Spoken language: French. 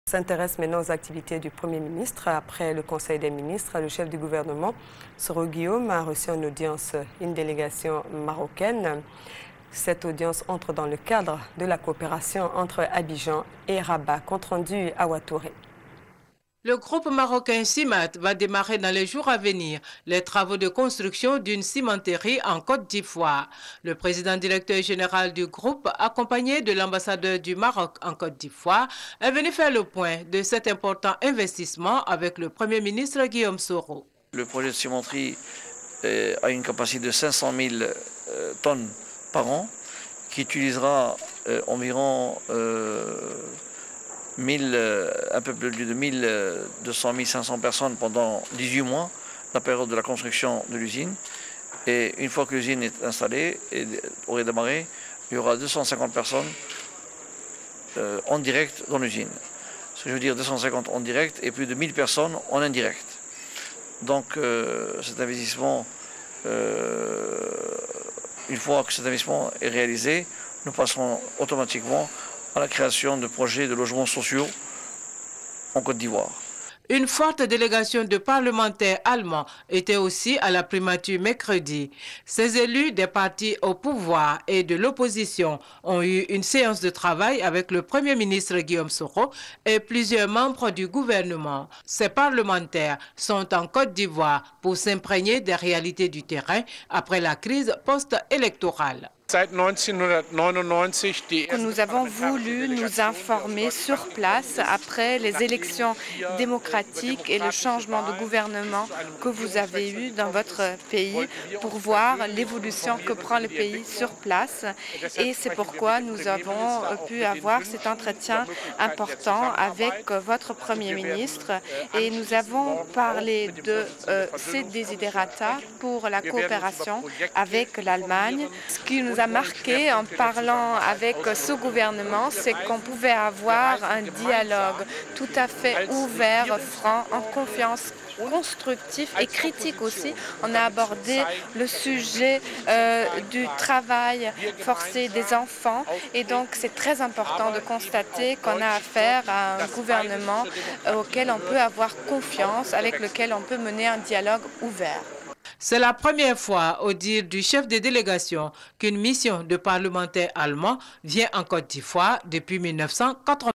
S'intéresse maintenant aux activités du Premier ministre. Après le Conseil des ministres, le chef du gouvernement, Soro Guillaume, a reçu en audience une délégation marocaine. Cette audience entre dans le cadre de la coopération entre Abidjan et Rabat, compte rendu à Ouattouré. Le groupe marocain CIMAT va démarrer dans les jours à venir les travaux de construction d'une cimenterie en Côte d'Ivoire. Le président directeur général du groupe, accompagné de l'ambassadeur du Maroc en Côte d'Ivoire, est venu faire le point de cet important investissement avec le Premier ministre Guillaume Soro. Le projet de cimenterie a une capacité de 500 000 tonnes par an, qui utilisera environ un peu plus de 1200-1500 personnes pendant 18 mois, la période de la construction de l'usine. Et une fois que l'usine est installée et aurait démarré, il y aura 250 personnes en direct dans l'usine. Ce que je veux dire, 250 en direct et plus de 1000 personnes en indirect. Donc cet investissement, une fois que cet investissement est réalisé, nous passerons automatiquement à la création de projets de logements sociaux en Côte d'Ivoire. Une forte délégation de parlementaires allemands était aussi à la primature mercredi. Ces élus des partis au pouvoir et de l'opposition ont eu une séance de travail avec le Premier ministre Guillaume Soro et plusieurs membres du gouvernement. Ces parlementaires sont en Côte d'Ivoire pour s'imprégner des réalités du terrain après la crise post-électorale. Nous avons voulu nous informer sur place après les élections démocratiques et le changement de gouvernement que vous avez eu dans votre pays pour voir l'évolution que prend le pays sur place. Et c'est pourquoi nous avons pu avoir cet entretien important avec votre Premier ministre et nous avons parlé de ces desiderata pour la coopération avec l'Allemagne. Ce qui nous a marqué en parlant avec ce gouvernement, c'est qu'on pouvait avoir un dialogue tout à fait ouvert, franc, en confiance, constructif et critique aussi. On a abordé le sujet du travail forcé des enfants et donc c'est très important de constater qu'on a affaire à un gouvernement auquel on peut avoir confiance, avec lequel on peut mener un dialogue ouvert. C'est la première fois, au dire du chef de délégation, qu'une mission de parlementaires allemands vient en Côte d'Ivoire depuis 1980.